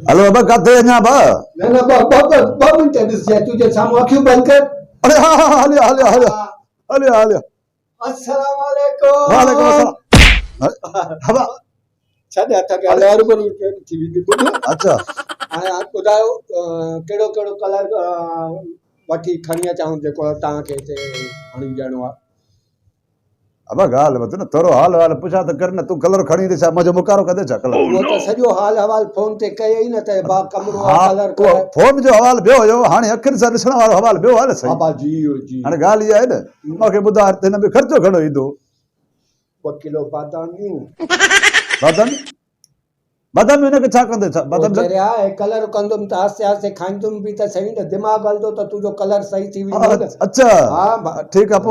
Hello बाबा काथे अञा बा ना ब मिनट ॾिस जाए तुझे साम्हूं अखियूं बंदि कर। अरे हाँ हाँ हलिया हलिया हलिया हलिया हलिया अस्सलाम वालेकुम। वालेकुम अस्सलाम हवा छॾ हथ खे हले हर कोई थी वेंदी ॿुध। अच्छा हाणे ॿुधायो कहिड़ो कहिड़ो कलर वठी खणी अचां जेको तव्हांखे हिते हणी ॾियणो आहे। अब गाल मत न तोरो हाल हाल पुछा त कर न तू कलर खणी दे छा मजो मुकारो कदे छा कलर उहो त सॼो हाल हवाल फोन ते कई ई न त बा कमरो हाँ कलर तो फोन जो हवाल बियो हुयो हाणे अखियुनि सां ॾिसण वारो हवाल बियो हाल सही बाबा जी जी हाणे ॻाल्हि इहा आहे न मूंखे ॿुधाए हिन में ख़र्चो घणो ईंदो 2 किलो बादामियूं बादाम बादाम हिनखे छा कंदे छा बादाम चरिया कलर कंदुमि त आस्ते आस्ते खाईंदुमि बि त सही न दिमाग़ हलंदो त तुंहिंजो कलर सही थी वेंदो न। अच्छा हाँ ठीकु आहे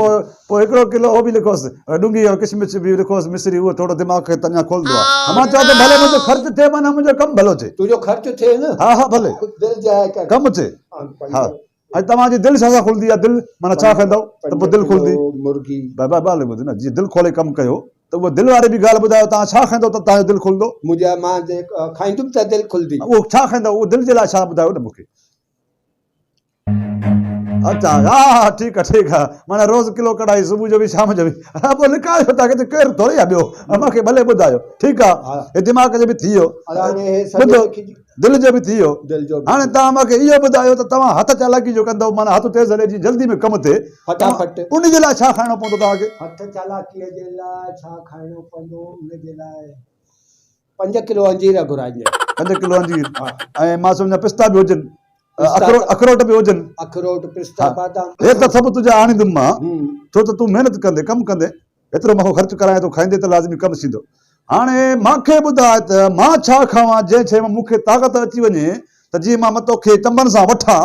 पोइ हिकिड़ो किलो उहो बि लिखोसि डूंगी और किशमिश बि लिखोसि मिश्री उहो थोरो दिमाग़ खे तञा खोलंदो आहे मां चवां त भले मुंहिंजो ख़र्चु थिए माना मुंहिंजो कमु भलो थिए तुंहिंजो ख़र्च थिए न। हा हा भले दिलि जाए कर कमु थिए हा ऐं तव्हांजी दिलि छा सां खुलंदी आहे दिलि माना छा खाईंदव त पोइ दिलि खुलंदी मुर्गी बाबा ॻाल्हि ॿुध न जीअं दिलि खोले कमु कयो त उहो दिलि वारी बि ॻाल्हि ॿुधायो तव्हां छा खाईंदव त तव्हांजो दिलि खुलंदो मुंहिंजा मां खाईंदुमि त दिलि खुलंदी। उहो छा खाईंदव उहो दिलि जे लाइ छा ॿुधायो न मूंखे अच्छा हा हा ठीकु आहे माना रोज़ किलो कढ़ाई सुबुह जो बि शाम जो बि हा पोइ लिकायो तव्हांखे केरु थोरी आहे ॿियो मूंखे भले ॿुधायो ठीकु आहे हे दिमाग़ जो बि थी वियो दिलि जो बि थी वियो हाणे तव्हां मूंखे इहो ॿुधायो त तव्हां हथ चालाकी जो कंदव माना हथ तेज़ हले जी जल्दी में कमु थिए फटाफट उन जे लाइ छा खाइणो पवंदो तव्हांखे हथ चालाकीअ जे लाइ छा खाइणो पवंदो उन जे लाइ 5 किलो अंजीर घुराइजे 5 किलो अंजीर ऐं मां सम्झा पिस्ता बि हुजनि अखरोट बि हुजनि अखरोट पिस्ता बादाम हे त सभु तुंहिंजा आणींदुमि मां छो त तूं महिनत कंदे कमु कंदे एतिरो मूंखे ख़र्चु कराए थो खाईंदे त लाज़मी कमु थींदो हाणे मूंखे ॿुधाए त मां छा खावां जंहिं शइ में मूंखे ताक़त अची वञे त जीअं मां तोखे चंबनि सां वठां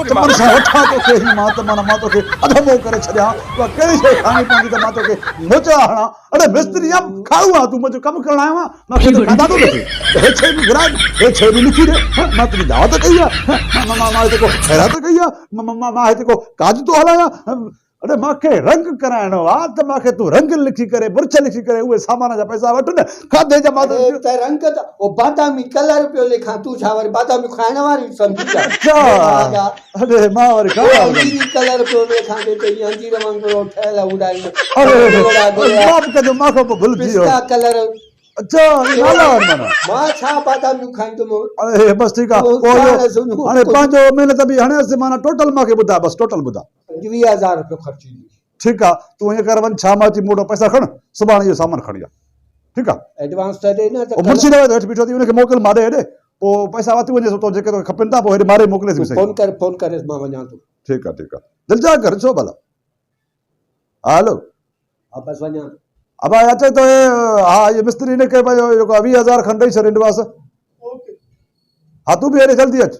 चंबनि सां वठां तोखे मां त माना मां तोखे अधमो करे छॾियां उहा कहिड़ी शइ खाइणी पवंदी त मां तोखे मोचा हणां अड़े मिस्त्री खाऊ आहे तूं मुंहिंजो कमु करणु आयो आहे मूंखे ॾाढो थिए हे शइ बि घुराए हे शइ बि लिखी ॾे मां तुंहिंजी दावत कई आहे मां हिते को ख़ैरात कई आहे मां हिते को काज थो हलायां अरे मूंखे रंग कराइणो आहे त मूंखे तूं रंग लिखी करे बुर्छ लिखी करे उहे सामान जा पैसा वठि न खाधे जा मां त रंग त ओ बादामी कलर पियो लिखां तूं छा वरी बादामी खाइण वारी सम्झी अरे मां वरी कलर पियो लिखां त अंजीर वांगुरु ठहियल हूंदा आहिनि मां भुलिजी वियो कलर अच्छा मां छा बादामी खाईंदुमि अरे बस ठीकु आहे हाणे पंहिंजो महिनत बि हाणे माना टोटल मूंखे ॿुधाए बसि टोटल ॿुधाए 20,000 रुपयो ख़र्च ईंदी ठीकु आहे तूं ईअं कर वञ शाम अची मूं वटि पैसा खण सुभाणे इहो सामान खणी आ ठीकु आहे एडवांस त ॾे न त मुंशी रहे हेठि बीठो थी हुनखे मोकिल मारे हेॾे पोइ पैसा वठी वञे तो जेके तोखे खपनि था पोइ हेॾे मारे मोकिले फोन करे मां वञां थो ठीकु आहे दिलि जा कर छो भला हलो हा बसि वञां अब अचे तो हा ये मिस्त्री ने के भाई जेको 20,000 खन ॾेई छॾ इंडवास हा तूं बि हेॾे जल्दी अच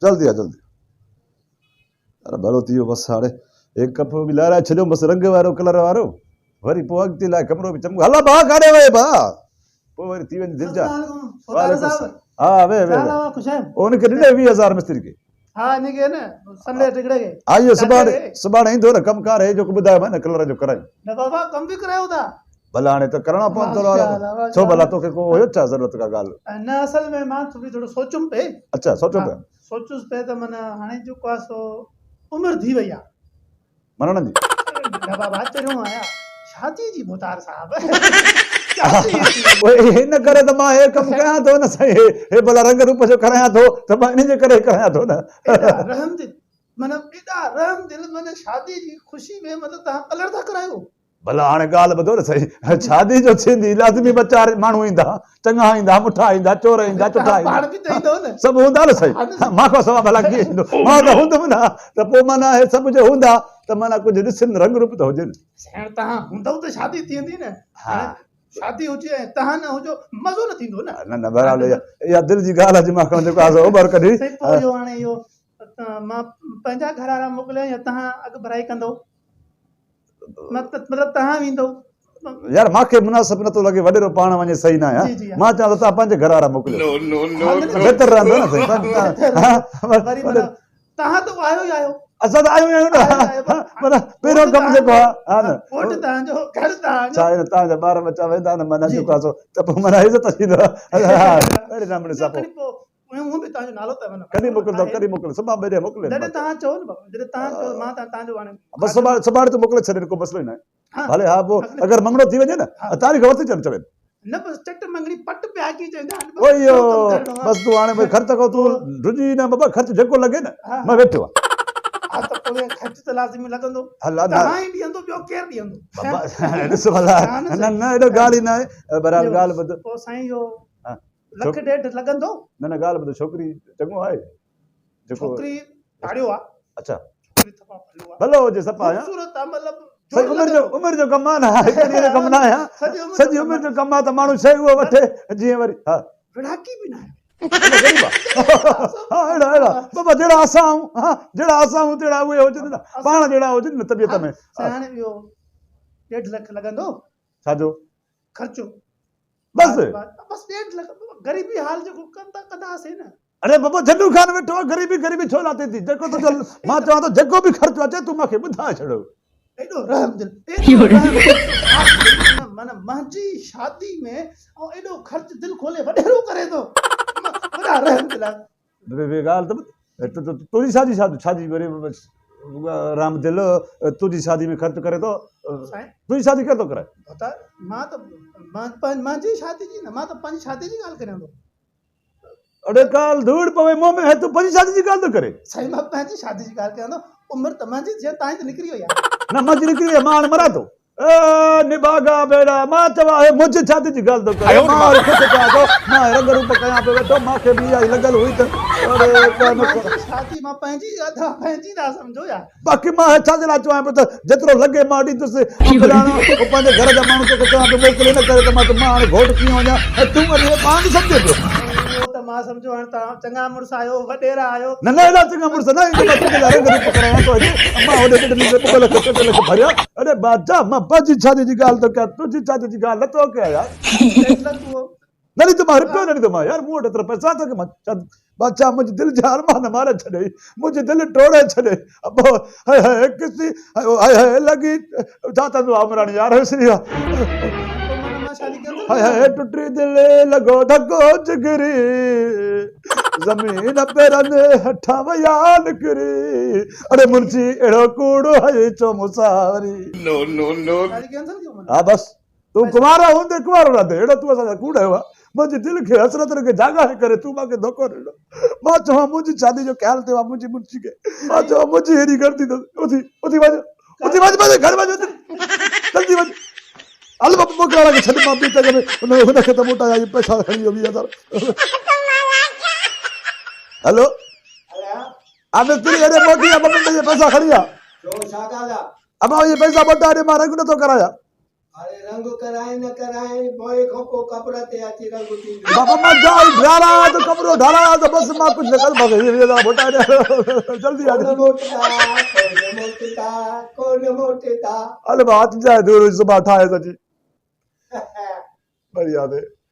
जल्दी अरे भलो थी वियो बसि हाणे हिकु कप बि लाराए छॾियो बसि रंग वारो कलर वारो वरी पोइ अॻिते लाइ कमिरो बि चमको हला भाउ काॾे वए भाउ पोइ वरी थी वञे दिलि जा हा वे उनखे ॾिने 20,000 मिस्त्री खे हाँ इनके ना संडे टिकड़े के आइए सुभाणे ईंदो न कमकार है जो ॿुधायो मां न कलर जो कराई न बाबा कम भी करायो था भला हाणे त करणो पवंदो छो भला तोखे को हुयो छा ज़रूरत का ॻाल्हि न असल में मां थोरो सोचुम पे अच्छा सोचो पे सोचुस पे त माना हाणे जो को सो उम्र थी वई आहे मरण जी न बाबा चरो आया शादी जी मुतार साहब हिन करे त मां हे कमु कयां थो न साईं हे भला रंग रूप जो करायां थो त मां इन जे करे करायां थो न रहम दिल माना एॾा रहम दिल माना शादी जी ख़ुशी में मतलब तव्हां कलर था करायो भला हाणे ॻाल्हि ॿुधो न साईं शादी जो थींदी लाज़मी ॿ चारि माण्हू ईंदा चङा ईंदा मुठा ईंदा चोर ईंदा चुठा ईंदा सभु हूंदा न साईं मां खां सवाइ भला कीअं ईंदो मां त हूंदुमि न त पोइ माना हे सभु जो हूंदा त माना कुझु ॾिसनि रंग रूप त हुजे न तव्हां हूंदव त शादी थींदी न शादी हुजे ऐं तव्हां न हुजो मज़ो न थींदो न बराबरि इहा दिलि जी ॻाल्हि आहे दिमाग़ में जेको आहे उभर कढी हाणे इहो मां पंहिंजा घर वारा मोकिलिया या तव्हां अघु भराई कंदव मतिलबु तव्हां वेंदव यार मूंखे मुनासिबु नथो लॻे वॾेरो पाण वञे सही न आहे मां चवां तव्हां पंहिंजे घर वारा मोकिलियो बहितर रहंदो न तव्हां त आयो ई आहियो असां त आहियूं आहियूं न माना पहिरियों कमु जेको आहे हा न कोट तव्हांजो घर तव्हांजो छा आहे न तव्हांजा ॿार बच्चा वेंदा न माना जेको आहे सो त पोइ माना इज़त थींदो अहिड़े नमूने सां पोइ हूअं बि तव्हांजो नालो अथव न कॾहिं मोकिलींदो कॾहिं मोकिले सुभाणे ॿेड़े मोकिले जॾहिं तव्हां चओ न बाबा जॾहिं तव्हां चओ मां तव्हांजो हाणे बसि सुभाणे त मोकिले छॾे को मसइलो ई न हा। आहे भले हा पोइ अगरि मंगणो थी वञे न तारीख़ वरिती चवनि चवे न बसि चट मंगणी पट पिया की चवंदा आहिनि, ओ इहो ॿियो कमु करिणो आहे। बसि तूं हाणे भई ख़र्च को तूं ढुंजी न बाबा ख़र्च जेको लॻे न हा। मां वेठो आहे हा त पोइ ख़र्च त लाज़िमी लॻंदो हला न तव्हां ई ॾींदो ॿियो केरु ॾींदो बाबा ॾिस भला न न एॾो ॻाल्हि ई न आहे बहरहाल ॻाल्हि ॿुध पोइ साईं इहो हा। लख ॾेढ लॻंदो न न ॻाल्हि ॿुध छोकिरी चङो आहे जेको छोकिरी ॾाढियो आहे अच्छा छोकिरी तमामु भलो आहे भलो हुजे सफ़ा आहे ख़ूबसूरत आहे मतिलबु सही उमिरि जो कमु आहे न हिकु ॾींहं जो कमु न आहे हा। सॼी उमिरि जो कमु आहे त माण्हू शइ उहो वठे जीअं वरी हा विड़ाकी बि न आहे हा अहिड़ा अहिड़ा बाबा जहिड़ा असां आहियूं हा जहिड़ा असां आहियूं तहिड़ा उहे हुजनि न पाण जहिड़ा हुजनि न तबियत में साईं हाणे इहो 1.5 लख लॻंदो छाजो ख़र्चो बसि बसि 1.5 लख ग़रीबी हाल जेको कंदासीं न अरे बाबा जॾूं खान वेठो आहे ग़रीबी ग़रीबी छो लाथे थी जेको तुंहिंजो मां चवां थो जेको बि ख़र्चो अचे तूं मूंखे ॿुधाए छॾो एॾो रहम दिल एॾो रहम दिल। माना मुंहिंजी शादी में ऐं एॾो ख़र्च दिलि खोले वॾेरो करे थो वॾा रहम दिल आहे। ॻाल्हि त तुंहिंजी शादी छाजी वरी राम दिल तुंहिंजी शादी में ख़र्च करे थो साईं तुंहिंजी शादी केरु थो कराए बता मां त मुंहिंजी शादी जी न मां त पंहिंजी शादी जी ॻाल्हि करियां थो अड़े काल धूड़ पवे मुंहुं में तूं पंहिंजी शादी जी ॻाल्हि थो करे साईं मां पंहिंजी शादी जी ॻाल्हि करियां थो उमिरि त मुंहिंजी जीअं तव्हांजी त निकिरी वई आहे न मुंहिंजी निकिरी वई मां हाणे मरां थो निभागा बेड़ा मां चवां हे मुंहिंजी शादी जी ॻाल्हि थो करे मां ख़ुशि थियां थो मां रंग रूप कयां पियो वेठो मूंखे बि इहा लॻल हुई त अरे मुंहिंजी शादी मां पंहिंजी था सम्झो यार बाक़ी मां छा जे लाइ चवां पियो त जेतिरो लॻे मां ॾींदुसि पंहिंजे घर जा माण्हू तोखे चवां पियो मोकिले न करे त मां हाणे घोट कीअं वञा ऐं तूं वरी मां न सम्झे पियो उहो त मां सम्झो हाणे तव्हां चङा मुड़ुस आहियो वॾेरा आहियो न न एॾा चङा मुड़ुस न ईंदो मां तुंहिंजे लाइ रंग रूप करायां थो अॼु मां होॾे ॿ लख भरिया अरे बादशाह मां पंहिंजी शादी जी ॻाल्हि थो कयां तुंहिंजी शादी जी ॻाल्हि नथो कयां यार न ॾींदो मां रुपयो न ॾींदो मां यार मूं वटि एतिरा पैसा अथव मां बादशाह मुंहिंजी दिलि जा अरमान मारे छॾे मुंहिंजी दिलि टोड़े छॾे अबो हाय हाय किसी हाय हाय लॻी छा चवंदो आहे अमराणी यार श्री हाय हाय टुटी दिलि लॻो धको जिगरी ज़मीन पेरनि हेठां वया निकिरी अरे मुंहिंजी अहिड़ो कूड़ो है चो मुसावरी हा बसि तूं कुंवारा हूंदे कुंवारो रहंदे अहिड़ो तूं असांजा कूड़ आयो आहे मुंहिंजी दिलि खे हसरत खे जाॻाए करे तूं मूंखे धोखो ॾिनो मां चवां मुंहिंजी शादी जो ख़्यालु थियो आहे मुंहिंजी मुंशी खे मां चवां मुंहिंजी हेॾी ग़लती अथसि उथी वञ घर वञ जल्दी वञ हल बाबा मोकिलाइण खे छॾ मां ॿी जॻह में हुनखे त मोटाया पैसा खणी वियो 20,000 हेलो हा मिस्त्री हेॾे मोटी आहे ॿ मिंट जे पैसा खणी आहे अब ये पैसा मोटा ॾे मां रंग नथो करायां अरे रंग कराए न कराए मोए खां पोइ कपिड़ा ते अची रंग थींदो बाबा मां जाई ढाला तो कपड़ो ढाला तो बस मां कुछ निकल भागे ये मोटा जल्दी आ कौन मोटेता अरे बात जाए दूर सुबह ठाए सची बढ़िया दे